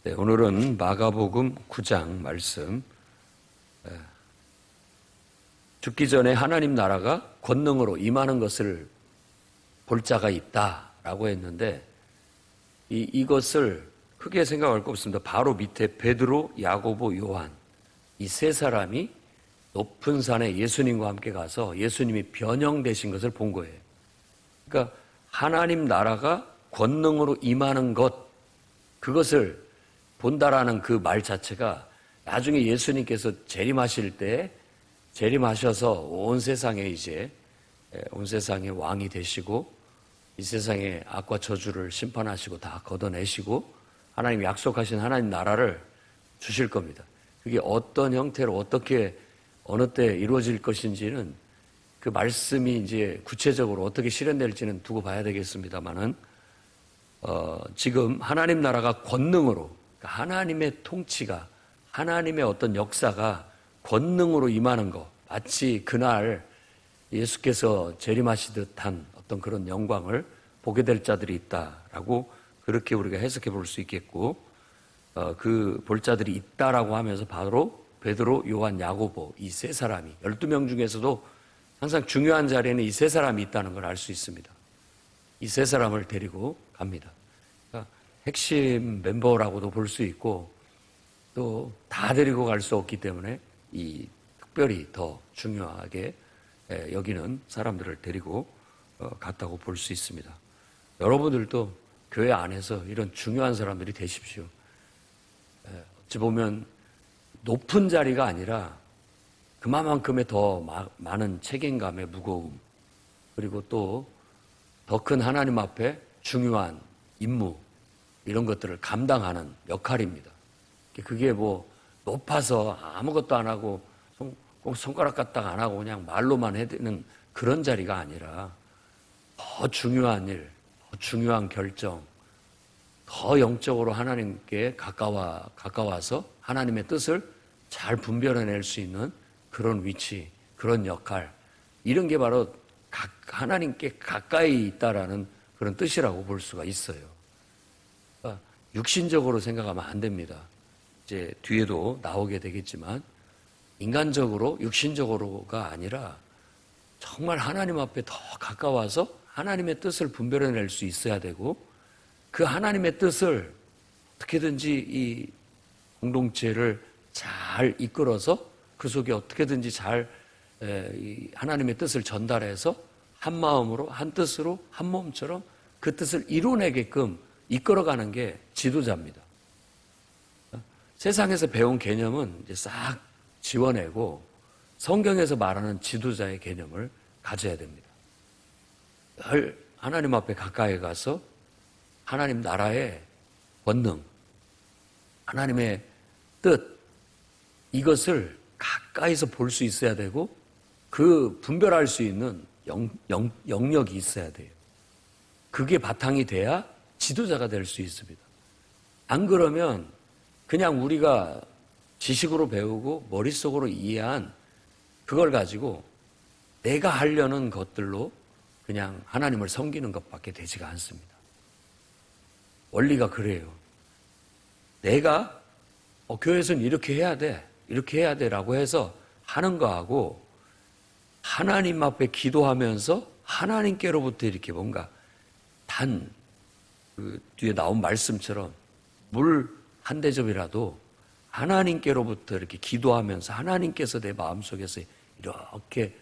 네, 오늘은 마가복음 9장 말씀. 죽기 전에 하나님 나라가 권능으로 임하는 것을 볼 자가 있다라고 했는데 이것을 크게 생각할 거 없습니다. 바로 밑에 베드로, 야고보, 요한 이 세 사람이 높은 산에 예수님과 함께 가서 예수님이 변형되신 것을 본 거예요. 그러니까 하나님 나라가 권능으로 임하는 것, 그것을 본다라는 그 말 자체가 나중에 예수님께서 재림하실 때 재림하셔서 온 세상에 온 세상의 왕이 되시고 이 세상의 악과 저주를 심판하시고 다 걷어내시고 하나님이 약속하신 하나님 나라를 주실 겁니다. 그게 어떤 형태로 어떻게 어느 때 이루어질 것인지는 그 말씀이 이제 구체적으로 어떻게 실현될지는 두고 봐야 되겠습니다만은 지금 하나님 나라가 권능으로, 그러니까 하나님의 통치가, 하나님의 어떤 역사가 권능으로 임하는 것, 마치 그날 예수께서 재림하시듯한 어떤 그런 영광을 보게 될 자들이 있다라고 그렇게 우리가 해석해 볼 수 있겠고, 그 볼 자들이 있다라고 하면서 바로 베드로, 요한, 야고보 이 세 사람이 12명 중에서도 항상 중요한 자리에는 이 세 사람이 있다는 걸 알 수 있습니다. 이 세 사람을 데리고 갑니다. 그러니까 핵심 멤버라고도 볼 수 있고 또 다 데리고 갈 수 없기 때문에 이 특별히 더 중요하게 여기는 사람들을 데리고 갔다고 볼 수 있습니다. 여러분들도 교회 안에서 이런 중요한 사람들이 되십시오. 어찌 보면 높은 자리가 아니라 그만큼의 더 많은 책임감의 무거움, 그리고 또 더 큰 하나님 앞에 중요한 임무, 이런 것들을 감당하는 역할입니다. 그게 뭐 높아서 아무것도 안 하고 꼭 손가락 까딱 안 하고 그냥 말로만 해대는 그런 자리가 아니라 더 중요한 일, 더 중요한 결정, 더 영적으로 하나님께 가까워서 하나님의 뜻을 잘 분별해낼 수 있는 그런 위치, 그런 역할, 이런 게 바로 하나님께 가까이 있다라는 그런 뜻이라고 볼 수가 있어요. 그러니까 육신적으로 생각하면 안 됩니다. 이제 뒤에도 나오게 되겠지만 인간적으로, 육신적으로가 아니라 정말 하나님 앞에 더 가까워서 하나님의 뜻을 분별해낼 수 있어야 되고, 그 하나님의 뜻을 어떻게든지 이 공동체를 잘 이끌어서 그 속에 어떻게든지 잘 하나님의 뜻을 전달해서 한 마음으로, 한 뜻으로, 한 몸처럼 그 뜻을 이뤄내게끔 이끌어가는 게 지도자입니다. 세상에서 배운 개념은 이제 싹 지워내고 성경에서 말하는 지도자의 개념을 가져야 됩니다. 늘 하나님 앞에 가까이 가서 하나님 나라의 권능, 하나님의 뜻, 이것을 가까이서 볼 수 있어야 되고 그 분별할 수 있는 영역이 있어야 돼요. 그게 바탕이 돼야 지도자가 될 수 있습니다. 안 그러면 그냥 우리가 지식으로 배우고 머릿속으로 이해한 그걸 가지고 내가 하려는 것들로 그냥 하나님을 섬기는 것밖에 되지가 않습니다. 원리가 그래요. 내가 교회에서는 이렇게 해야 돼 라고 해서 하는 거하고 하나님 앞에 기도하면서 하나님께로부터 이렇게 뭔가 그 뒤에 나온 말씀처럼 물 한 대접이라도 하나님께로부터 이렇게 기도하면서 하나님께서 내 마음속에서 이렇게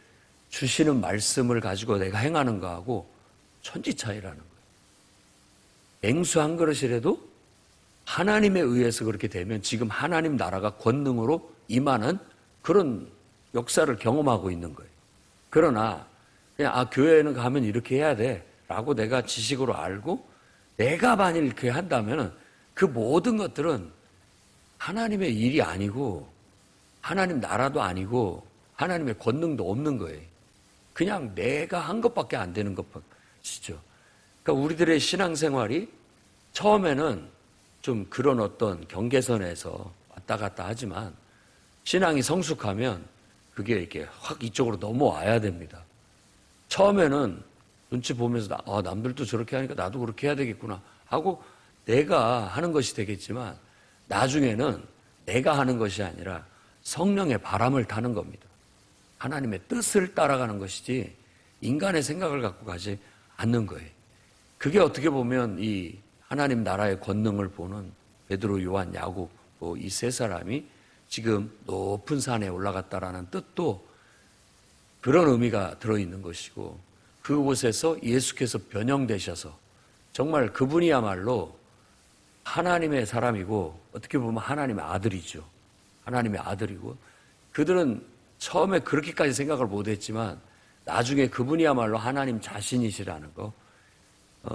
주시는 말씀을 가지고 내가 행하는 거하고 천지 차이라는 거예요. 냉수 한 그릇이라도 하나님에 의해서 그렇게 되면 지금 하나님 나라가 권능으로 임하는 그런 역사를 경험하고 있는 거예요. 그러나 그냥 교회에는 가면 이렇게 해야 돼 라고 내가 지식으로 알고 내가 만일 이렇게 한다면 그 모든 것들은 하나님의 일이 아니고 하나님 나라도 아니고 하나님의 권능도 없는 거예요. 그냥 내가 한 것밖에 안 되는 것이죠. 그러니까 우리들의 신앙생활이 처음에는 좀 그런 어떤 경계선에서 왔다 갔다 하지만 신앙이 성숙하면 그게 이렇게 확 이쪽으로 넘어와야 됩니다. 처음에는 눈치 보면서 남들도 저렇게 하니까 나도 그렇게 해야 되겠구나 하고 내가 하는 것이 되겠지만 나중에는 내가 하는 것이 아니라 성령의 바람을 타는 겁니다. 하나님의 뜻을 따라가는 것이지 인간의 생각을 갖고 가지 않는 거예요. 그게 어떻게 보면 이 하나님 나라의 권능을 보는 베드로, 요한, 야곱 이 세 사람이 지금 높은 산에 올라갔다라는 뜻도 그런 의미가 들어있는 것이고, 그곳에서 예수께서 변형되셔서 정말 그분이야말로 하나님의 사람이고 어떻게 보면 하나님의 아들이죠. 하나님의 아들이고, 그들은 처음에 그렇게까지 생각을 못했지만 나중에 그분이야말로 하나님 자신이시라는 거,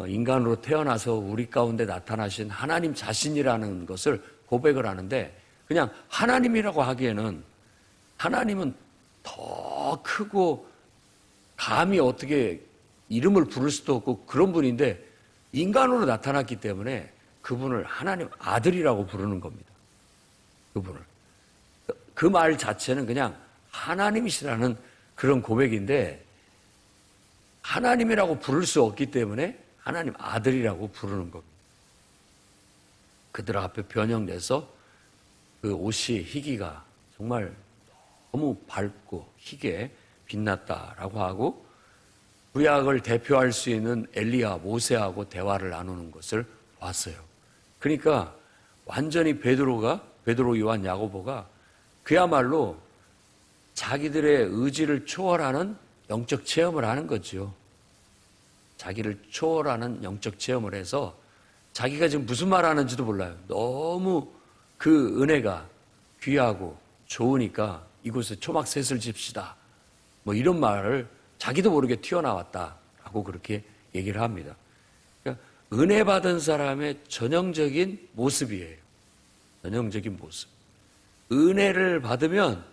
인간으로 태어나서 우리 가운데 나타나신 하나님 자신이라는 것을 고백을 하는데, 그냥 하나님이라고 하기에는 하나님은 더 크고 감히 어떻게 이름을 부를 수도 없고 그런 분인데, 인간으로 나타났기 때문에 그분을 하나님 아들이라고 부르는 겁니다. 그분을. 그 말 자체는 그냥 하나님이시라는 그런 고백인데, 하나님이라고 부를 수 없기 때문에 하나님 아들이라고 부르는 겁니다. 그들 앞에 변형돼서 그 옷이 희기가 정말 너무 밝고 희게 빛났다라고 하고, 구약을 대표할 수 있는 엘리야, 모세하고 대화를 나누는 것을 봤어요. 그러니까 완전히 베드로, 요한, 야고보가 그야말로 자기들의 의지를 초월하는 영적 체험을 하는 거죠. 자기를 초월하는 영적 체험을 해서 자기가 지금 무슨 말 하는지도 몰라요. 너무 그 은혜가 귀하고 좋으니까 이곳에 초막셋을 집시다, 뭐 이런 말을 자기도 모르게 튀어나왔다라고 그렇게 얘기를 합니다. 그러니까 은혜 받은 사람의 전형적인 모습이에요. 전형적인 모습. 은혜를 받으면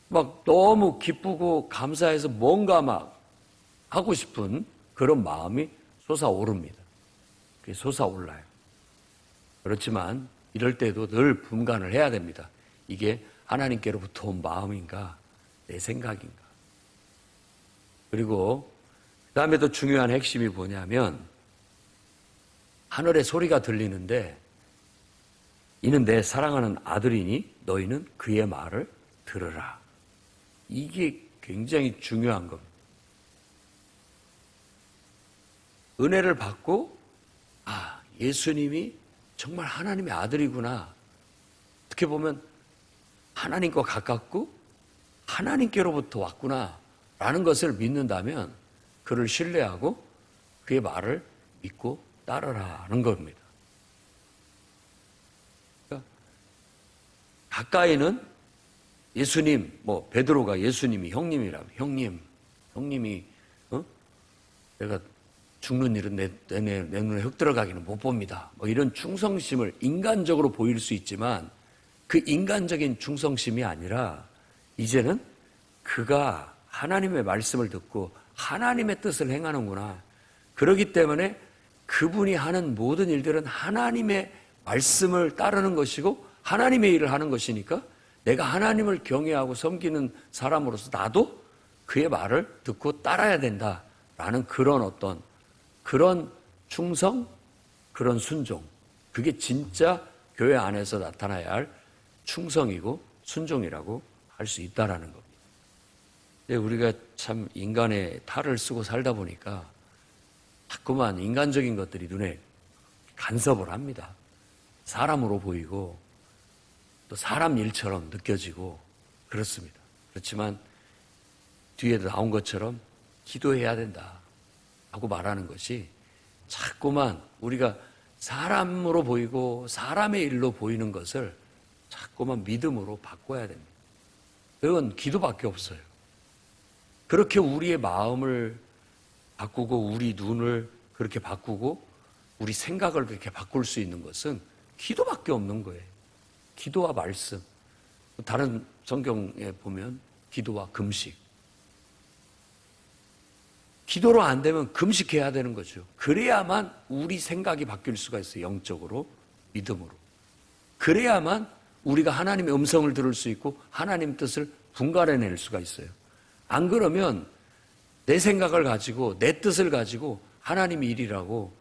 막 너무 기쁘고 감사해서 뭔가 막 하고 싶은 그런 마음이 솟아오릅니다. 그게 솟아올라요. 그렇지만 이럴 때도 늘 분간을 해야 됩니다. 이게 하나님께로부터 온 마음인가, 내 생각인가. 그리고 그 다음에 또 중요한 핵심이 뭐냐면, 하늘에 소리가 들리는데 이는 내 사랑하는 아들이니 너희는 그의 말을 들으라. 이게 굉장히 중요한 겁니다. 은혜를 받고 예수님이 정말 하나님의 아들이구나, 어떻게 보면 하나님과 가깝고 하나님께로부터 왔구나 라는 것을 믿는다면 그를 신뢰하고 그의 말을 믿고 따르라는 겁니다. 그러니까 가까이는 예수님, 베드로가 예수님이 형님이라면 형님이 내가 죽는 일은 내 눈에 흙 들어가기는 못 봅니다, 이런 충성심을 인간적으로 보일 수 있지만, 그 인간적인 충성심이 아니라 이제는 그가 하나님의 말씀을 듣고 하나님의 뜻을 행하는구나. 그렇기 때문에 그분이 하는 모든 일들은 하나님의 말씀을 따르는 것이고 하나님의 일을 하는 것이니까, 내가 하나님을 경외하고 섬기는 사람으로서 나도 그의 말을 듣고 따라야 된다라는 그런 충성, 그런 순종, 그게 진짜 교회 안에서 나타나야 할 충성이고 순종이라고 할 수 있다라는 겁니다. 근데 우리가 참 인간의 탈을 쓰고 살다 보니까 자꾸만 인간적인 것들이 눈에 간섭을 합니다. 사람으로 보이고 또 사람 일처럼 느껴지고 그렇습니다. 그렇지만 뒤에도 나온 것처럼 기도해야 된다 하고 말하는 것이, 자꾸만 우리가 사람으로 보이고 사람의 일로 보이는 것을 자꾸만 믿음으로 바꿔야 됩니다. 그건 기도밖에 없어요. 그렇게 우리의 마음을 바꾸고 우리 눈을 그렇게 바꾸고 우리 생각을 그렇게 바꿀 수 있는 것은 기도밖에 없는 거예요. 기도와 말씀. 다른 성경에 보면 기도와 금식. 기도로 안 되면 금식해야 되는 거죠. 그래야만 우리 생각이 바뀔 수가 있어요. 영적으로, 믿음으로. 그래야만 우리가 하나님의 음성을 들을 수 있고 하나님 뜻을 분간해낼 수가 있어요. 안 그러면 내 생각을 가지고 내 뜻을 가지고 하나님의 일이라고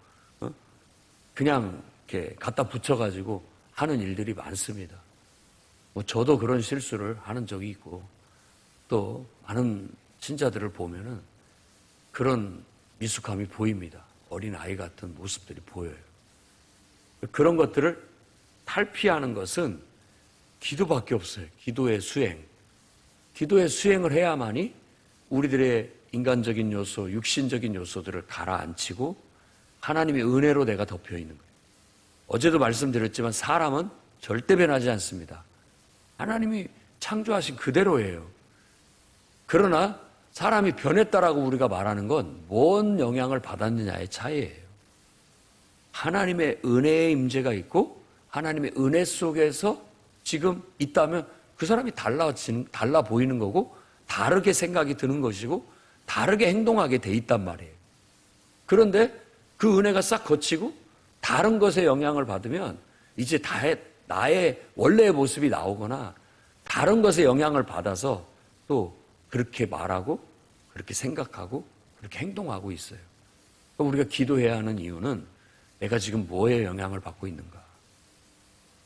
그냥 이렇게 갖다 붙여가지고 하는 일들이 많습니다. 뭐 저도 그런 실수를 하는 적이 있고 또 많은 신자들을 보면은 그런 미숙함이 보입니다. 어린 아이 같은 모습들이 보여요. 그런 것들을 탈피하는 것은 기도밖에 없어요. 기도의 수행. 기도의 수행을 해야만이 우리들의 인간적인 요소, 육신적인 요소들을 가라앉히고 하나님의 은혜로 내가 덮여 있는 거예요. 어제도 말씀드렸지만 사람은 절대 변하지 않습니다. 하나님이 창조하신 그대로예요. 그러나 사람이 변했다라고 우리가 말하는 건 뭔 영향을 받았느냐의 차이예요. 하나님의 은혜의 임재가 있고 하나님의 은혜 속에서 지금 있다면 그 사람이 달라 보이는 거고 다르게 생각이 드는 것이고 다르게 행동하게 돼 있단 말이에요. 그런데 그 은혜가 싹 거치고 다른 것에 영향을 받으면 이제 나의 원래의 모습이 나오거나 다른 것에 영향을 받아서 또 그렇게 말하고 그렇게 생각하고 그렇게 행동하고 있어요. 우리가 기도해야 하는 이유는 내가 지금 뭐에 영향을 받고 있는가.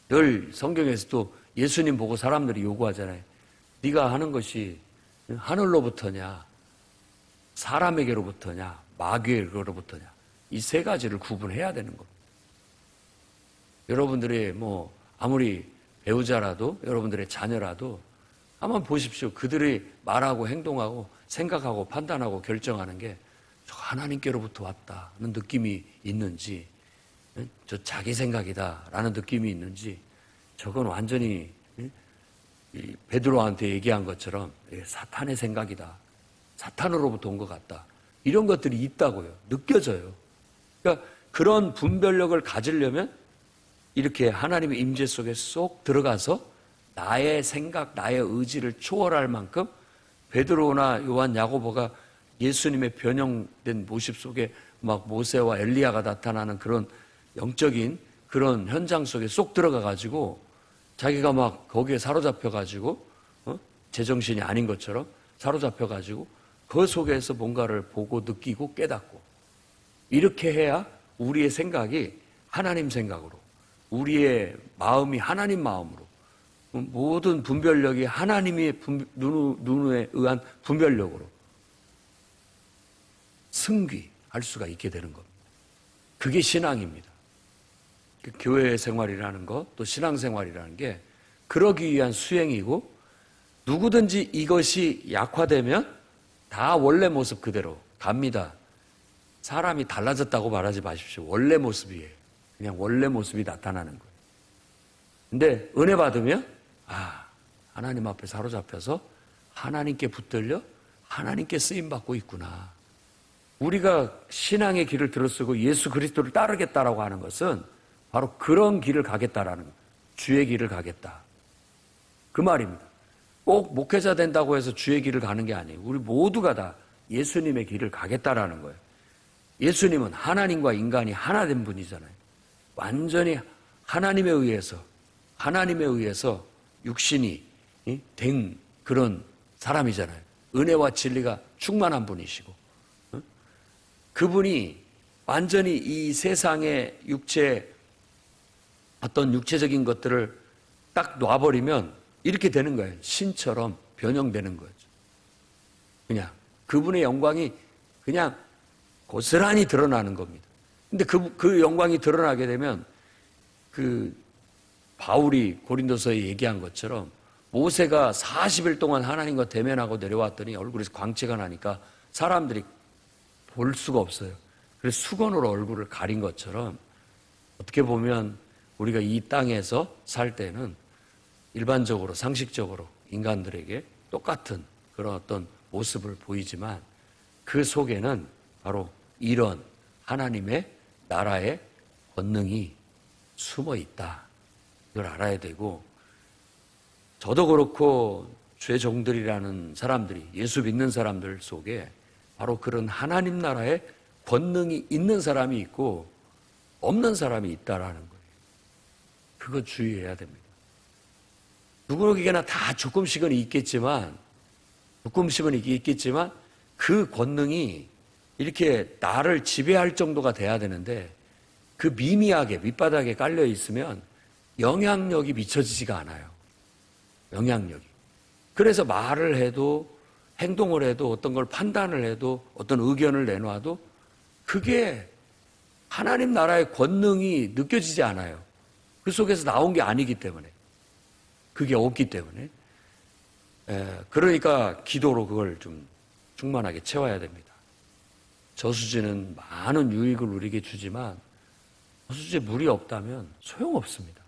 늘 성경에서도 예수님 보고 사람들이 요구하잖아요. 네가 하는 것이 하늘로부터냐 사람에게로부터냐 마귀에게로부터냐 이 세 가지를 구분해야 되는 겁니다. 여러분들의 아무리 배우자라도 여러분들의 자녀라도 한번 보십시오. 그들이 말하고 행동하고 생각하고 판단하고 결정하는 게 저 하나님께로부터 왔다는 느낌이 있는지 저 자기 생각이다라는 느낌이 있는지 저건 완전히 베드로한테 얘기한 것처럼 사탄의 생각이다. 사탄으로부터 온 것 같다. 이런 것들이 있다고요. 느껴져요. 그러니까 그런 분별력을 가지려면 이렇게 하나님의 임재 속에 쏙 들어가서 나의 생각, 나의 의지를 초월할 만큼 베드로나 요한, 야고보가 예수님의 변형된 모습 속에 막 모세와 엘리야가 나타나는 그런 영적인 그런 현장 속에 쏙 들어가 가지고 자기가 막 거기에 사로잡혀 가지고 제정신이 아닌 것처럼 사로잡혀 가지고 그 속에서 뭔가를 보고 느끼고 깨닫고 이렇게 해야 우리의 생각이 하나님 생각으로 우리의 마음이 하나님 마음으로 모든 분별력이 하나님의 눈에 의한 분별력으로 승귀할 수가 있게 되는 겁니다. 그게 신앙입니다. 교회 생활이라는 것, 또 신앙생활이라는 게 그러기 위한 수행이고 누구든지 이것이 약화되면 다 원래 모습 그대로 갑니다. 사람이 달라졌다고 말하지 마십시오. 원래 모습이에요. 그냥 원래 모습이 나타나는 거예요. 근데 은혜 받으면 하나님 앞에 사로잡혀서 하나님께 붙들려 하나님께 쓰임받고 있구나. 우리가 신앙의 길을 들어쓰고 예수 그리스도를 따르겠다라고 하는 것은 바로 그런 길을 가겠다라는 거예요. 주의 길을 가겠다. 그 말입니다. 꼭 목회자 된다고 해서 주의 길을 가는 게 아니에요. 우리 모두가 다 예수님의 길을 가겠다라는 거예요. 예수님은 하나님과 인간이 하나 된 분이잖아요. 완전히 하나님에 의해서 육신이 된 그런 사람이잖아요. 은혜와 진리가 충만한 분이시고 그분이 완전히 이 세상의 어떤 육체적인 것들을 딱 놔버리면 이렇게 되는 거예요. 신처럼 변형되는 거죠. 그냥 그분의 영광이 그냥 고스란히 드러나는 겁니다. 근데 그 영광이 드러나게 되면 그 바울이 고린도서에 얘기한 것처럼 모세가 40일 동안 하나님과 대면하고 내려왔더니 얼굴에서 광채가 나니까 사람들이 볼 수가 없어요. 그래서 수건으로 얼굴을 가린 것처럼 어떻게 보면 우리가 이 땅에서 살 때는 일반적으로 상식적으로 인간들에게 똑같은 그런 어떤 모습을 보이지만 그 속에는 바로 이런 하나님의 나라의 권능이 숨어 있다. 이걸 알아야 되고 저도 그렇고 죄종들이라는 사람들이 예수 믿는 사람들 속에 바로 그런 하나님 나라의 권능이 있는 사람이 있고 없는 사람이 있다라는 거예요. 그거 주의해야 됩니다. 누구에게나 다 조금씩은 있겠지만 그 권능이 이렇게 나를 지배할 정도가 돼야 되는데 그 미미하게 밑바닥에 깔려 있으면 영향력이 미쳐지지가 않아요. 영향력이. 그래서 말을 해도 행동을 해도 어떤 걸 판단을 해도 어떤 의견을 내놔도 그게 하나님 나라의 권능이 느껴지지 않아요. 그 속에서 나온 게 아니기 때문에. 그게 없기 때문에. 그러니까 기도로 그걸 좀 충만하게 채워야 됩니다. 저수지는 많은 유익을 우리에게 주지만 저수지에 물이 없다면 소용없습니다.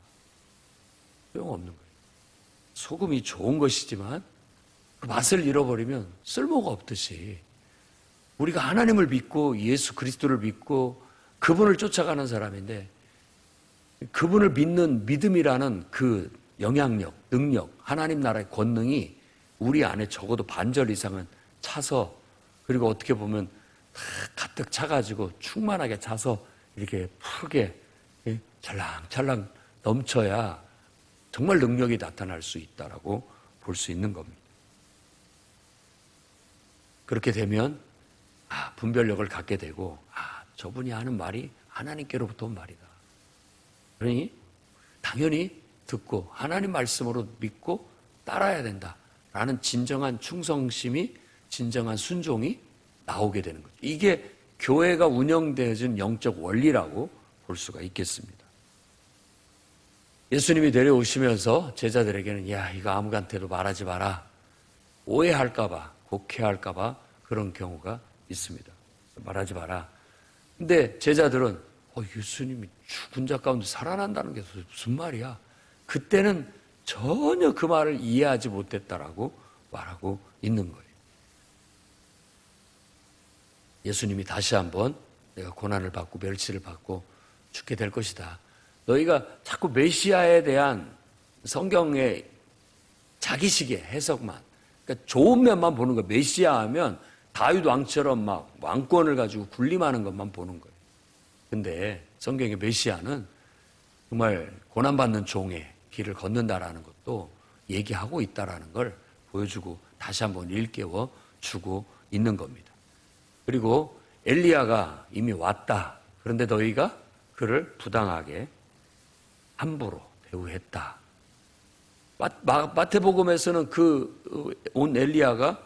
소용없는 거예요. 소금이 좋은 것이지만 그 맛을 잃어버리면 쓸모가 없듯이 우리가 하나님을 믿고 예수 그리스도를 믿고 그분을 쫓아가는 사람인데 그분을 믿는 믿음이라는 그 영향력, 능력, 하나님 나라의 권능이 우리 안에 적어도 반절 이상은 차서 그리고 어떻게 보면 다 가득 차가지고 충만하게 차서 이렇게 푸르게 찰랑찰랑 넘쳐야 정말 능력이 나타날 수 있다라고 볼 수 있는 겁니다. 그렇게 되면 분별력을 갖게 되고 저분이 하는 말이 하나님께로부터 온 말이다. 그러니 당연히 듣고 하나님 말씀으로 믿고 따라야 된다라는 진정한 충성심이 진정한 순종이 나오게 되는 거죠. 이게 교회가 운영되어진 영적 원리라고 볼 수가 있겠습니다. 예수님이 내려오시면서 제자들에게는 이거 아무한테도 말하지 마라. 오해할까봐, 곡해할까봐 그런 경우가 있습니다. 말하지 마라. 근데 제자들은 예수님이 죽은 자 가운데 살아난다는 게 무슨 말이야? 그때는 전혀 그 말을 이해하지 못했다라고 말하고 있는 거예요. 예수님이 다시 한번 내가 고난을 받고 멸치를 받고 죽게 될 것이다. 너희가 자꾸 메시아에 대한 성경의 자기식의 해석만, 그러니까 좋은 면만 보는 거예요. 메시아 하면 다윗 왕처럼 막 왕권을 가지고 군림하는 것만 보는 거예요. 근데 성경의 메시아는 정말 고난받는 종의 길을 걷는다라는 것도 얘기하고 있다라는 걸 보여주고 다시 한번 일깨워 주고 있는 겁니다. 그리고 엘리야가 이미 왔다. 그런데 너희가 그를 부당하게 함부로 대우했다. 마태복음에서는 그 온 엘리야가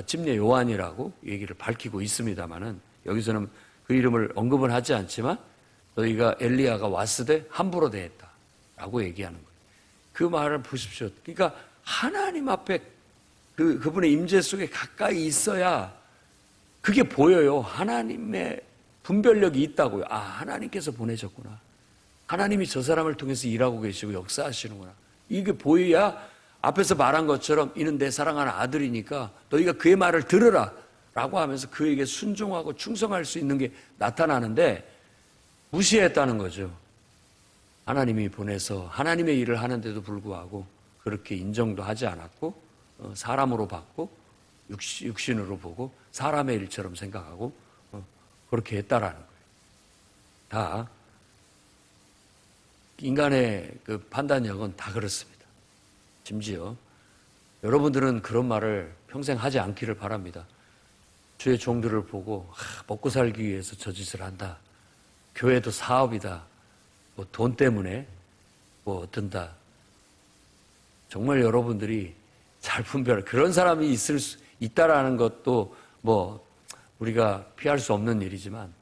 집례 요한이라고 얘기를 밝히고 있습니다만은 여기서는 그 이름을 언급은 하지 않지만 너희가 엘리야가 왔으되 함부로 대했다라고 얘기하는 거예요. 그 말을 보십시오. 그러니까 하나님 앞에 그분의 임재 속에 가까이 있어야 그게 보여요. 하나님의 분별력이 있다고요. 하나님께서 보내셨구나. 하나님이 저 사람을 통해서 일하고 계시고 역사하시는구나. 이게 보여야 앞에서 말한 것처럼 이는 내 사랑하는 아들이니까 너희가 그의 말을 들으라 라고 하면서 그에게 순종하고 충성할 수 있는 게 나타나는데 무시했다는 거죠. 하나님이 보내서 하나님의 일을 하는데도 불구하고 그렇게 인정도 하지 않았고 사람으로 받고 육신으로 보고 사람의 일처럼 생각하고 그렇게 했다라는 거예요. 다 인간의 그 판단력은 다 그렇습니다. 심지어 여러분들은 그런 말을 평생 하지 않기를 바랍니다. 주의 종들을 보고 먹고 살기 위해서 저 짓을 한다. 교회도 사업이다. 뭐 돈 때문에 뭐 어떤다. 정말 여러분들이 잘 분별 그런 사람이 있다라는 것도 뭐 우리가 피할 수 없는 일이지만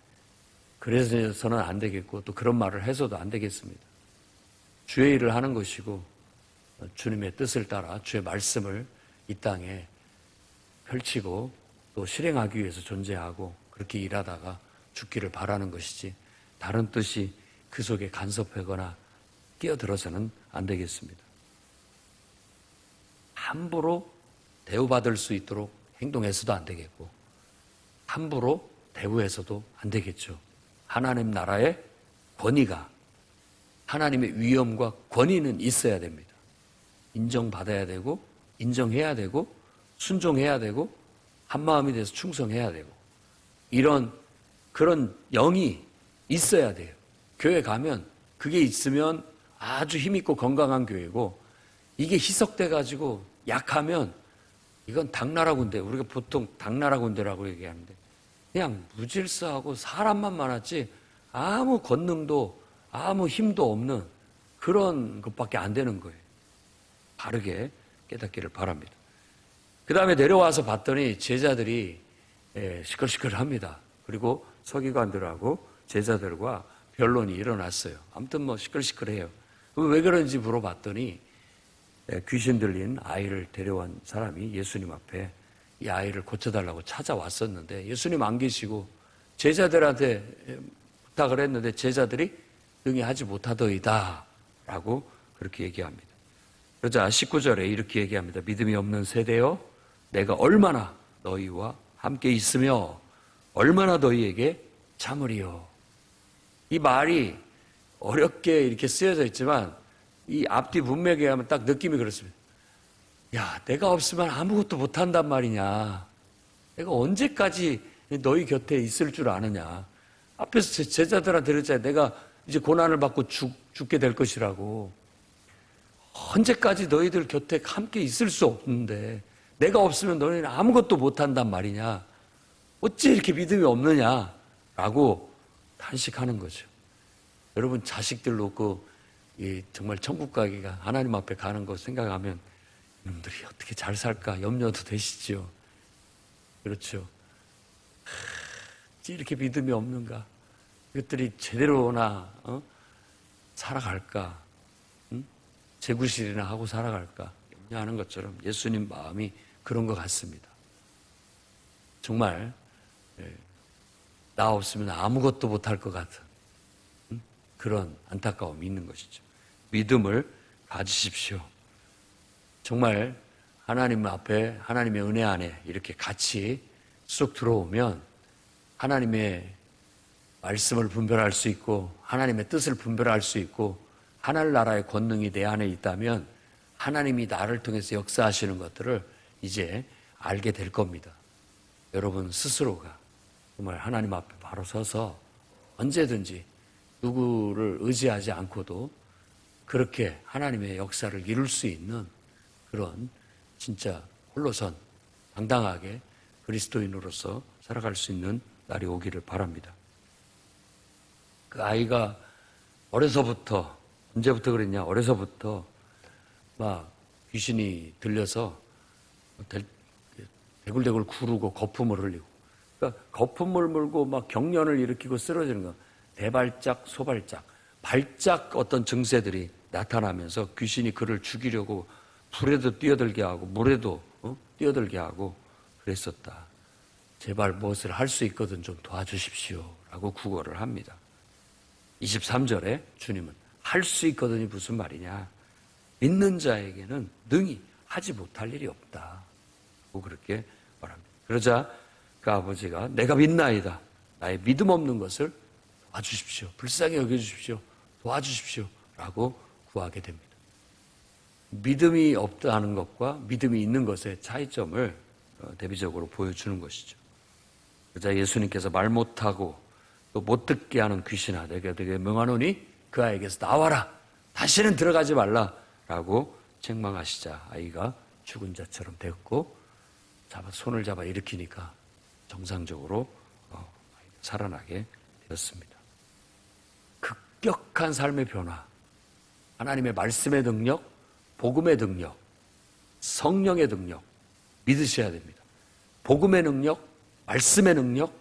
그래서는 안 되겠고 또 그런 말을 해서도 안 되겠습니다. 주의 일을 하는 것이고 주님의 뜻을 따라 주의 말씀을 이 땅에 펼치고 또 실행하기 위해서 존재하고 그렇게 일하다가 죽기를 바라는 것이지 다른 뜻이 그 속에 간섭하거나 끼어들어서는 안 되겠습니다. 함부로 대우받을 수 있도록 행동해서도 안 되겠고 함부로 대우해서도 안 되겠죠. 하나님 나라의 권위가 하나님의 위엄과 권위는 있어야 됩니다. 인정받아야 되고 인정해야 되고 순종해야 되고 한마음이 돼서 충성해야 되고 이런 그런 영이 있어야 돼요. 교회 가면 그게 있으면 아주 힘있고 건강한 교회고 이게 희석돼 가지고 약하면 이건 당나라 군대, 우리가 보통 당나라 군대라고 얘기하는데 그냥 무질서하고 사람만 많았지 아무 권능도 아무 힘도 없는 그런 것밖에 안 되는 거예요. 바르게 깨닫기를 바랍니다. 그 다음에 내려와서 봤더니 제자들이 시끌시끌합니다. 그리고 서기관들하고 제자들과 변론이 일어났어요. 아무튼 뭐 시끌시끌해요. 왜 그런지 물어봤더니 귀신 들린 아이를 데려온 사람이 예수님 앞에 이 아이를 고쳐달라고 찾아왔었는데 예수님 안 계시고 제자들한테 부탁을 했는데 제자들이 응해하지 못하더이다 라고 그렇게 얘기합니다. 그러자 19절에 이렇게 얘기합니다. 믿음이 없는 세대여, 내가 얼마나 너희와 함께 있으며 얼마나 너희에게 참으리요. 이 말이 어렵게 이렇게 쓰여져 있지만 이 앞뒤 문맥에 하면 딱 느낌이 그렇습니다. 야, 내가 없으면 아무것도 못한단 말이냐. 내가 언제까지 너희 곁에 있을 줄 아느냐. 앞에서 제자들한테 그랬잖아요. 내가 이제 고난을 받고 죽게 될 것이라고. 언제까지 너희들 곁에 함께 있을 수 없는데 내가 없으면 너희는 아무것도 못한단 말이냐. 어찌 이렇게 믿음이 없느냐라고 탄식하는 거죠. 여러분 자식들 놓고 정말 천국 가기가 하나님 앞에 가는 거 생각하면 이놈들이 어떻게 잘 살까 염려도 되시죠. 그렇죠. 어찌 이렇게 믿음이 없는가. 이것들이 제대로나 살아갈까. 재구실이나 하고 살아갈까 염려하는 것처럼 예수님 마음이 그런 것 같습니다. 정말 나 없으면 아무것도 못할 것 같은 그런 안타까움이 있는 것이죠. 믿음을 가지십시오. 정말 하나님 앞에 하나님의 은혜 안에 이렇게 같이 쑥 들어오면 하나님의 말씀을 분별할 수 있고 하나님의 뜻을 분별할 수 있고 하늘나라의 권능이 내 안에 있다면 하나님이 나를 통해서 역사하시는 것들을 이제 알게 될 겁니다. 여러분 스스로가 정말 하나님 앞에 바로 서서 언제든지 누구를 의지하지 않고도 그렇게 하나님의 역사를 이룰 수 있는 그런 진짜 홀로선 당당하게 그리스도인으로서 살아갈 수 있는 날이 오기를 바랍니다. 그 아이가 어려서부터 언제부터 그랬냐? 어려서부터 막 귀신이 들려서 대굴대굴 구르고 거품을 흘리고, 그러니까 거품을 물고 막 경련을 일으키고 쓰러지는 거. 대발작, 소발작, 발작 어떤 증세들이 나타나면서 귀신이 그를 죽이려고 불에도 뛰어들게 하고 물에도 뛰어들게 하고 그랬었다. 제발 무엇을 할 수 있거든 좀 도와주십시오 라고 구걸을 합니다. 23절에 주님은 할 수 있거든이 무슨 말이냐. 믿는 자에게는 능히 하지 못할 일이 없다. 그렇게 말합니다. 그러자 그 아버지가 내가 믿나이다. 나의 믿음 없는 것을 도와주십시오. 불쌍히 여겨주십시오. 도와주십시오. 라고 구하게 됩니다. 믿음이 없다는 것과 믿음이 있는 것의 차이점을 대비적으로 보여주는 것이죠. 그러자 예수님께서 말 못하고 또 못 듣게 하는 귀신아 내게 명하노니 그 아이에게서 나와라. 다시는 들어가지 말라. 라고 책망하시자 아이가 죽은 자처럼 됐고 손을 잡아 일으키니까 정상적으로 살아나게 되었습니다. 급격한 삶의 변화, 하나님의 말씀의 능력, 복음의 능력, 성령의 능력 믿으셔야 됩니다. 복음의 능력, 말씀의 능력,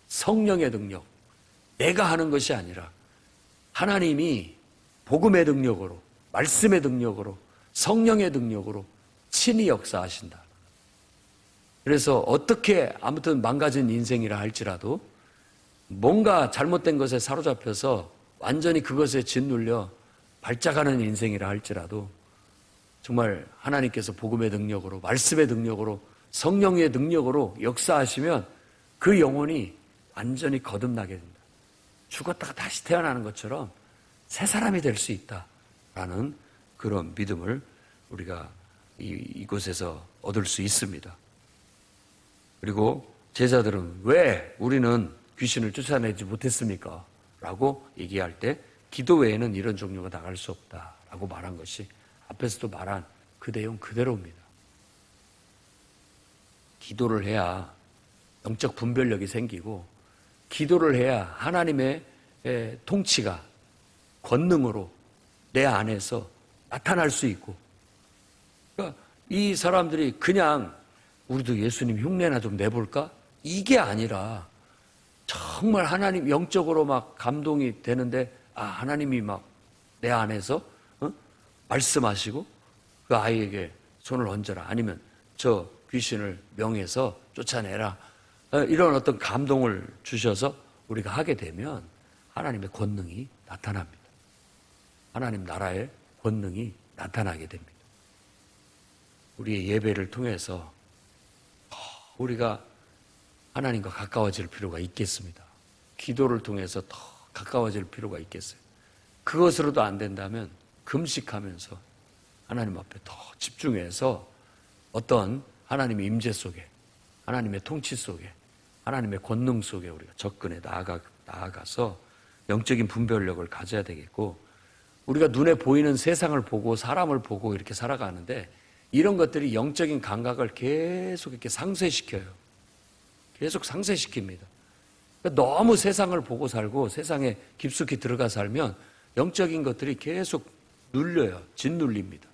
성령의 능력 내가 하는 것이 아니라 하나님이 복음의 능력으로, 말씀의 능력으로, 성령의 능력으로 친히 역사하신다. 그래서 어떻게 아무튼 망가진 인생이라 할지라도 뭔가 잘못된 것에 사로잡혀서 완전히 그것에 짓눌려 발작하는 인생이라 할지라도 정말 하나님께서 복음의 능력으로, 말씀의 능력으로, 성령의 능력으로 역사하시면 그 영혼이 완전히 거듭나게 된다. 죽었다가 다시 태어나는 것처럼 새 사람이 될 수 있다라는 그런 믿음을 우리가 이곳에서 얻을 수 있습니다. 그리고 제자들은 왜 우리는 귀신을 쫓아내지 못했습니까? 라고 얘기할 때 기도 외에는 이런 종류가 나갈 수 없다라고 말한 것이 앞에서도 말한 그 내용 그대로입니다. 기도를 해야 영적 분별력이 생기고 기도를 해야 하나님의 통치가 권능으로 내 안에서 나타날 수 있고, 그러니까 이 사람들이 그냥 우리도 예수님 흉내나 좀 내볼까? 이게 아니라 정말 하나님 영적으로 막 감동이 되는데, 하나님이 막 내 안에서 말씀하시고 그 아이에게 손을 얹어라, 아니면 저 귀신을 명해서 쫓아내라, 이런 어떤 감동을 주셔서 우리가 하게 되면 하나님의 권능이 나타납니다. 하나님 나라의 권능이 나타나게 됩니다. 우리의 예배를 통해서 우리가 하나님과 가까워질 필요가 있겠습니다. 기도를 통해서 더 가까워질 필요가 있겠어요. 그것으로도 안 된다면 금식하면서 하나님 앞에 더 집중해서 어떤 하나님의 임재 속에, 하나님의 통치 속에, 하나님의 권능 속에 우리가 접근해 나아가서 영적인 분별력을 가져야 되겠고, 우리가 눈에 보이는 세상을 보고 사람을 보고 이렇게 살아가는데 이런 것들이 영적인 감각을 계속 이렇게 상쇄시켜요. 계속 상쇄시킵니다. 그러니까 너무 세상을 보고 살고 세상에 깊숙이 들어가 살면 영적인 것들이 계속 눌려요. 짓눌립니다.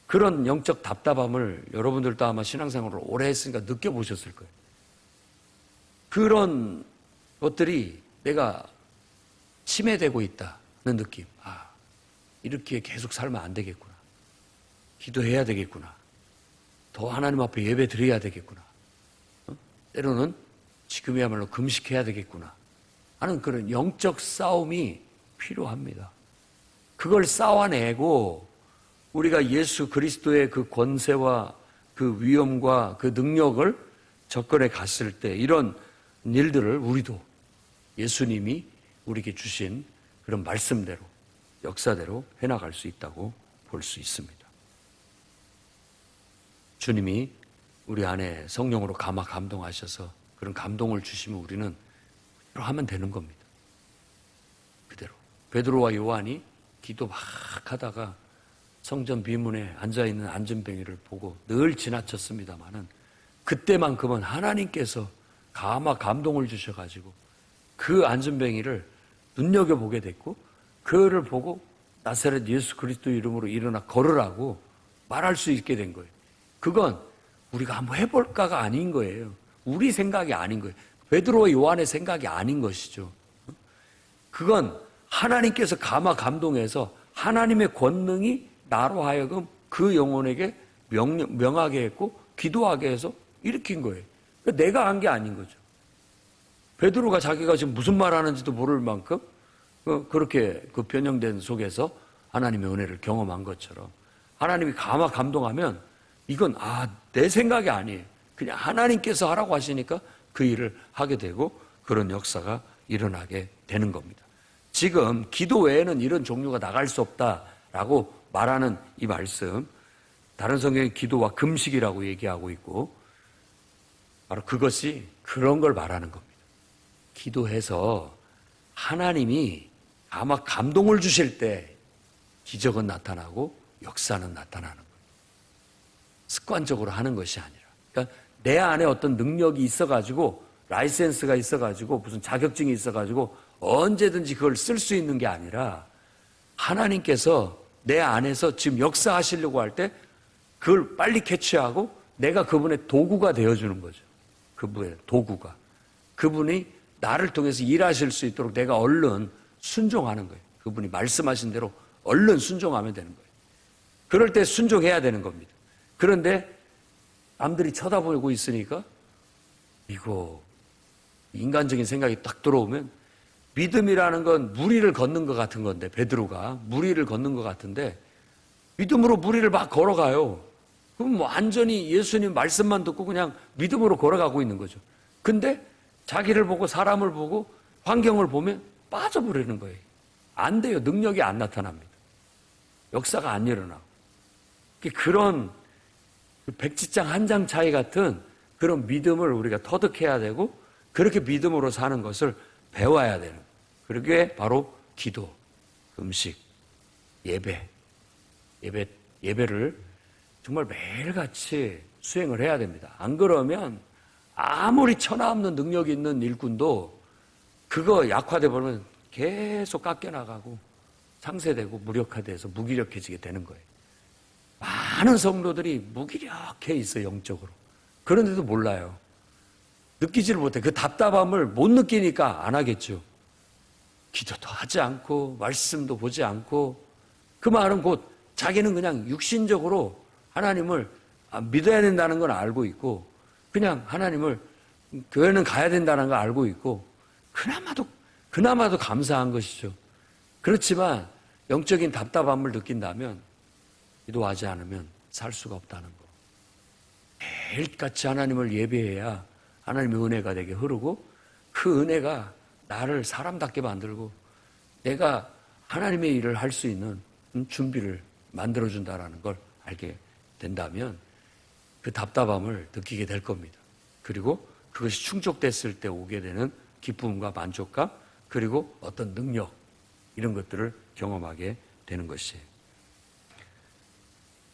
그런 영적 답답함을 여러분들도 아마 신앙생활을 오래 했으니까 느껴보셨을 거예요. 그런 것들이 내가 침해되고 있다는 느낌. 이렇게 계속 살면 안 되겠구나. 기도해야 되겠구나. 더 하나님 앞에 예배 드려야 되겠구나. 때로는 지금이야말로 금식해야 되겠구나 하는 그런 영적 싸움이 필요합니다. 그걸 싸워내고 우리가 예수 그리스도의 그 권세와 그 위엄과 그 능력을 접근해 갔을 때 이런 일들을 우리도 예수님이 우리에게 주신 그런 말씀대로, 역사대로 해나갈 수 있다고 볼 수 있습니다. 주님이 우리 안에 성령으로 감동하셔서 그런 감동을 주시면 우리는 그대로 하면 되는 겁니다. 그대로. 베드로와 요한이 기도 막 하다가 성전 비문에 앉아있는 안전뱅이를 보고 늘 지나쳤습니다마는 그때만큼은 하나님께서 감동을 주셔가지고 그 안전뱅이를 눈여겨보게 됐고, 그를 보고 나사렛 예수 그리스도 이름으로 일어나 걸으라고 말할 수 있게 된 거예요. 그건 우리가 한번 해볼까가 아닌 거예요. 우리 생각이 아닌 거예요. 베드로와 요한의 생각이 아닌 것이죠. 그건 하나님께서 감동해서 하나님의 권능이 나로 하여금 그 영혼에게 명하게 했고 기도하게 해서 일으킨 거예요. 내가 한 게 아닌 거죠. 베드로가 자기가 지금 무슨 말 하는지도 모를 만큼 그렇게 그 변형된 속에서 하나님의 은혜를 경험한 것처럼 하나님이 감동하면 이건 내 생각이 아니에요. 그냥 하나님께서 하라고 하시니까 그 일을 하게 되고 그런 역사가 일어나게 되는 겁니다. 지금 기도 외에는 이런 종류가 나갈 수 없다라고 말하는 이 말씀, 다른 성경에 기도와 금식이라고 얘기하고 있고 바로 그것이 그런 걸 말하는 겁니다. 기도해서 하나님이 아마 감동을 주실 때 기적은 나타나고 역사는 나타나는 거예요. 습관적으로 하는 것이 아니라. 그러니까 내 안에 어떤 능력이 있어가지고 라이센스가 있어가지고 무슨 자격증이 있어가지고 언제든지 그걸 쓸 수 있는 게 아니라 하나님께서 내 안에서 지금 역사하시려고 할 때 그걸 빨리 캐치하고 내가 그분의 도구가 되어주는 거죠. 그분의 도구가. 그분이 나를 통해서 일하실 수 있도록 내가 얼른 순종하는 거예요. 그분이 말씀하신 대로 얼른 순종하면 되는 거예요. 그럴 때 순종해야 되는 겁니다. 그런데 남들이 쳐다보고 있으니까 이거 인간적인 생각이 딱 들어오면 믿음이라는 건 무리를 걷는 것 같은 건데 베드로가 무리를 걷는 것 같은데 믿음으로 무리를 막 걸어가요. 그럼 완전히 예수님 말씀만 듣고 그냥 믿음으로 걸어가고 있는 거죠. 근데 자기를 보고 사람을 보고 환경을 보면 빠져버리는 거예요. 안 돼요. 능력이 안 나타납니다. 역사가 안 일어나고. 그런 백지장 한 장 차이 같은 그런 믿음을 우리가 터득해야 되고 그렇게 믿음으로 사는 것을 배워야 되는, 그게 바로 기도, 금식, 예배를 정말 매일같이 수행을 해야 됩니다. 안 그러면 아무리 천하없는 능력이 있는 일꾼도 그거 약화돼 버리면 계속 깎여나가고 상쇄되고 무력화돼서 무기력해지게 되는 거예요. 많은 성도들이 무기력해 있어, 영적으로. 그런데도 몰라요. 느끼지를 못해. 그 답답함을 못 느끼니까 안 하겠죠. 기도도 하지 않고 말씀도 보지 않고, 그 말은 곧 자기는 그냥 육신적으로 하나님을 믿어야 된다는 건 알고 있고, 그냥 하나님을 교회는 가야 된다는 걸 알고 있고, 그나마도 감사한 것이죠. 그렇지만 영적인 답답함을 느낀다면 기도하지 않으면 살 수가 없다는 거. 매일같이 하나님을 예배해야 하나님의 은혜가 내게 흐르고, 그 은혜가 나를 사람답게 만들고 내가 하나님의 일을 할 수 있는 준비를 만들어준다는 걸 알게 된다면 그 답답함을 느끼게 될 겁니다. 그리고 그것이 충족됐을 때 오게 되는 기쁨과 만족감, 그리고 어떤 능력, 이런 것들을 경험하게 되는 것이에요.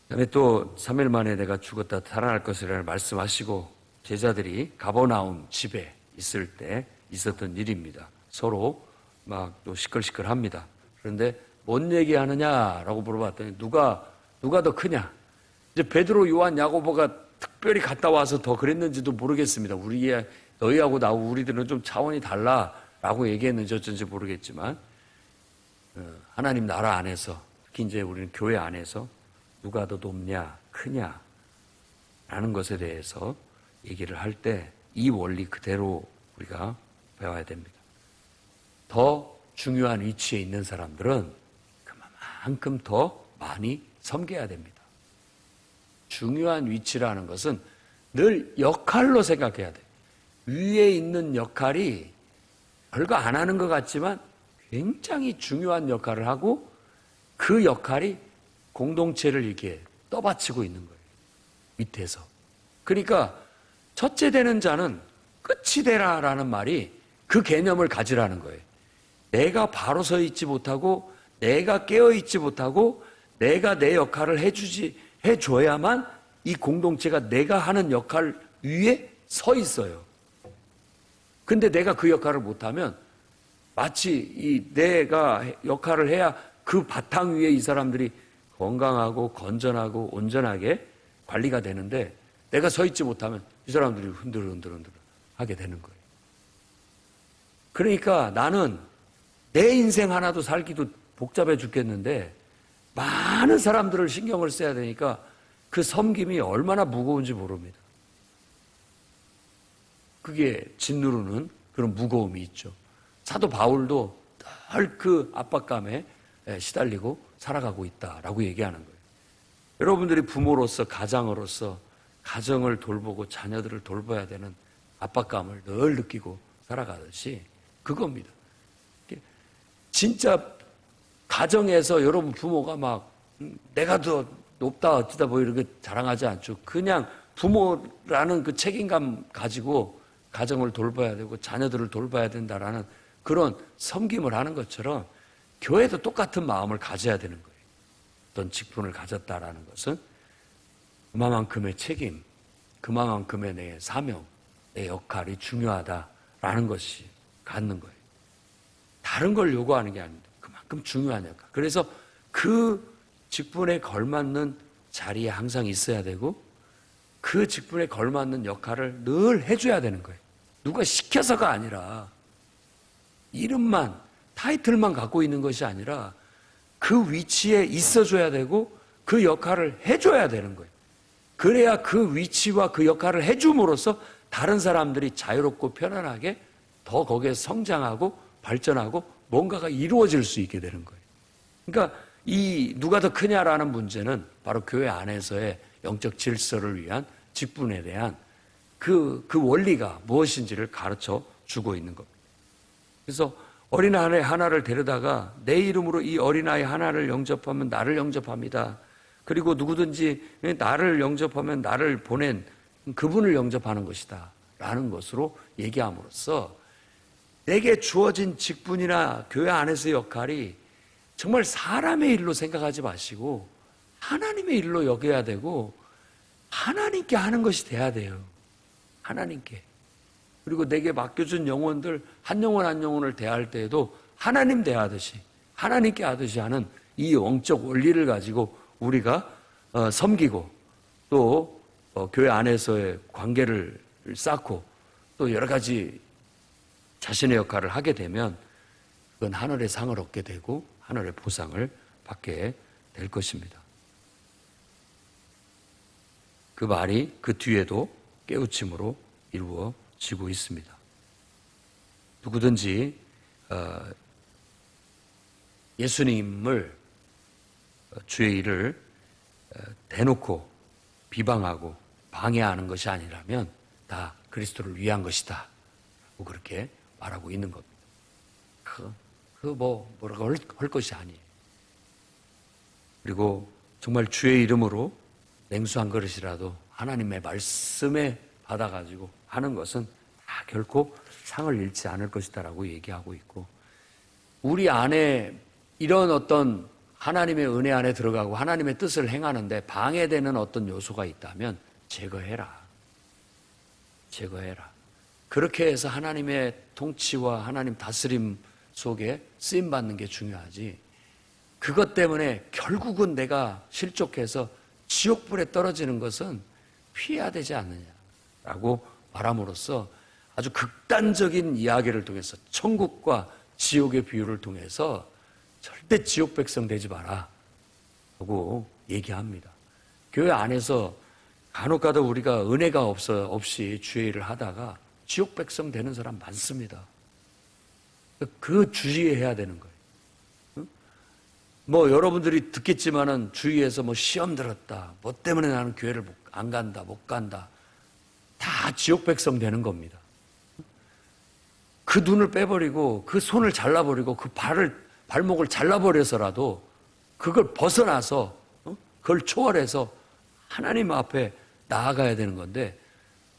그다음에 또 3일 만에 내가 죽었다 살아날 것이라는 말씀하시고, 제자들이 가버나움 집에 있을 때 있었던 일입니다. 서로 막 또 시끌시끌합니다. 그런데 뭔 얘기하느냐라고 물어봤더니 누가 더 크냐? 이제 베드로, 요한, 야고보가 특별히 갔다 와서 더 그랬는지도 모르겠습니다. 너희하고 나하고 우리들은 좀 차원이 달라라고 얘기했는지 어쩐지 모르겠지만, 하나님 나라 안에서, 특히 이제 우리는 교회 안에서 누가 더 높냐, 크냐 라는 것에 대해서 얘기를 할 때 이 원리 그대로 우리가 배워야 됩니다. 더 중요한 위치에 있는 사람들은 그만큼 더 많이 섬겨야 됩니다. 중요한 위치라는 것은 늘 역할로 생각해야 돼요. 위에 있는 역할이 별거 안 하는 것 같지만 굉장히 중요한 역할을 하고, 그 역할이 공동체를 이렇게 떠받치고 있는 거예요, 밑에서. 그러니까 첫째 되는 자는 끝이 되라라는 말이 그 개념을 가지라는 거예요. 내가 바로 서 있지 못하고, 내가 깨어 있지 못하고, 내가 내 역할을 해줘야만 이 공동체가 내가 하는 역할 위에 서 있어요. 근데 내가 그 역할을 못하면 마치 내가 역할을 해야 그 바탕 위에 이 사람들이 건강하고 건전하고 온전하게 관리가 되는데, 내가 서 있지 못하면 이 사람들이 흔들흔들 하게 되는 거예요. 그러니까 나는 내 인생 하나도 살기도 복잡해 죽겠는데 많은 사람들을 신경을 써야 되니까 그 섬김이 얼마나 무거운지 모릅니다. 그게 짓누르는 그런 무거움이 있죠. 사도 바울도 늘 그 압박감에 시달리고 살아가고 있다라고 얘기하는 거예요. 여러분들이 부모로서, 가장으로서 가정을 돌보고 자녀들을 돌봐야 되는 압박감을 늘 느끼고 살아가듯이 그겁니다. 진짜 가정에서 여러분 부모가 막 내가 더 높다 어찌다 뭐 이렇게 자랑하지 않죠. 그냥 부모라는 그 책임감 가지고 가정을 돌봐야 되고 자녀들을 돌봐야 된다라는 그런 섬김을 하는 것처럼 교회도 똑같은 마음을 가져야 되는 거예요. 어떤 직분을 가졌다라는 것은 그만큼의 책임, 그만큼의 내 사명, 내 역할이 중요하다라는 것이 갖는 거예요. 다른 걸 요구하는 게 아닙니다. 그만큼 중요한 역할. 그래서 그 직분에 걸맞는 자리에 항상 있어야 되고, 그 직분에 걸맞는 역할을 늘 해줘야 되는 거예요. 누가 시켜서가 아니라, 이름만, 타이틀만 갖고 있는 것이 아니라 그 위치에 있어줘야 되고 그 역할을 해줘야 되는 거예요. 그래야 그 위치와 그 역할을 해줌으로써 다른 사람들이 자유롭고 편안하게 더 거기에 성장하고 발전하고 뭔가가 이루어질 수 있게 되는 거예요. 그러니까 이 누가 더 크냐라는 문제는 바로 교회 안에서의 영적 질서를 위한 직분에 대한 그 원리가 무엇인지를 가르쳐 주고 있는 겁니다. 그래서 어린아이 하나를 데려다가 내 이름으로 이 어린아이 하나를 영접하면 나를 영접합니다. 그리고 누구든지 나를 영접하면 나를 보낸 그분을 영접하는 것이다 라는 것으로 얘기함으로써 내게 주어진 직분이나 교회 안에서의 역할이 정말 사람의 일로 생각하지 마시고 하나님의 일로 여겨야 되고 하나님께 하는 것이 돼야 돼요. 하나님께. 그리고 내게 맡겨준 영혼들 한 영혼 한 영혼을 대할 때에도 하나님 대하듯이 하나님께 하듯이 하는 이 영적 원리를 가지고 우리가 섬기고 또 교회 안에서의 관계를 쌓고 또 여러 가지 자신의 역할을 하게 되면 그건 하늘의 상을 얻게 되고 하늘의 보상을 받게 될 것입니다. 그 말이 그 뒤에도 깨우침으로 이루어지고 있습니다. 누구든지 예수님을 주의 일을 대놓고 비방하고 방해하는 것이 아니라면 다 그리스도를 위한 것이다 라고 그렇게 말하고 있는 겁니다. 뭐라고 할 것이 아니에요. 그리고 정말 주의 이름으로 냉수 한 그릇이라도 하나님의 말씀에 받아가지고 하는 것은 다 결코 상을 잃지 않을 것이다 라고 얘기하고 있고, 우리 안에 이런 어떤 하나님의 은혜 안에 들어가고 하나님의 뜻을 행하는데 방해되는 어떤 요소가 있다면 제거해라. 그렇게 해서 하나님의 통치와 하나님 다스림 속에 쓰임받는 게 중요하지, 그것 때문에 결국은 내가 실족해서 지옥불에 떨어지는 것은 피해야 되지 않느냐라고 말함으로써 아주 극단적인 이야기를 통해서 천국과 지옥의 비유를 통해서 절대 지옥 백성 되지 마라 하고 얘기합니다. 교회 안에서 간혹가다 우리가 은혜가 없이 주의 일을 하다가 지옥 백성 되는 사람 많습니다. 그 주의해야 되는 거예요. 여러분들이 듣겠지만은 주위에서 시험 들었다, 뭐 때문에 나는 교회를 안 간다, 못 간다, 다 지옥 백성 되는 겁니다. 그 눈을 빼버리고 그 손을 잘라버리고 그 발목을 잘라버려서라도 그걸 벗어나서 그걸 초월해서 하나님 앞에 나아가야 되는 건데,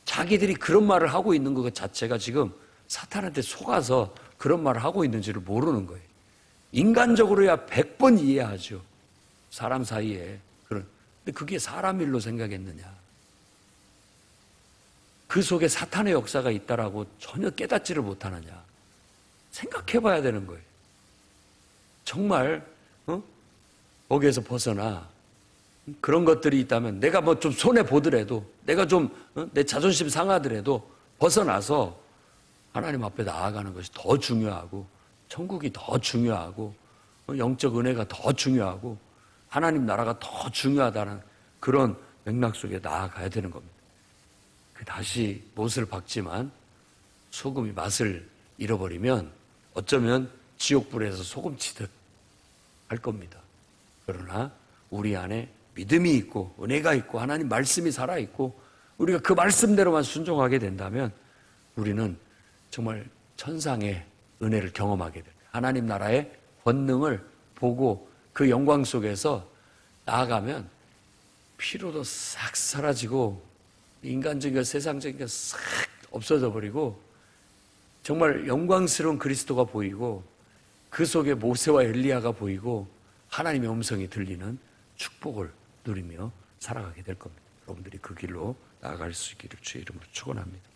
자기들이 그런 말을 하고 있는 것 자체가 지금 사탄한테 속아서 그런 말을 하고 있는지를 모르는 거예요. 인간적으로야 100번 이해하죠. 사람 사이에. 근데 그게 사람 일로 생각했느냐. 그 속에 사탄의 역사가 있다라고 전혀 깨닫지를 못하느냐. 생각해 봐야 되는 거예요. 정말 거기에서 벗어나 그런 것들이 있다면 내가 좀 손해 보더라도, 내가 좀 내 자존심 상하더라도 벗어나서 하나님 앞에 나아가는 것이 더 중요하고, 천국이 더 중요하고, 영적 은혜가 더 중요하고, 하나님 나라가 더 중요하다는 그런 맥락 속에 나아가야 되는 겁니다. 다시 못을 박지만 소금이 맛을 잃어버리면 어쩌면 지옥불에서 소금치듯 할 겁니다. 그러나 우리 안에 믿음이 있고 은혜가 있고 하나님 말씀이 살아있고 우리가 그 말씀대로만 순종하게 된다면 우리는 정말 천상의 은혜를 경험하게 됩니다. 하나님 나라의 권능을 보고 그 영광 속에서 나아가면 피로도 싹 사라지고 인간적인 것, 세상적인 것 싹 없어져 버리고 정말 영광스러운 그리스도가 보이고 그 속에 모세와 엘리야가 보이고 하나님의 음성이 들리는 축복을 누리며 살아가게 될 겁니다. 여러분들이 그 길로 나아갈 수 있기를 주의 이름으로 축원합니다.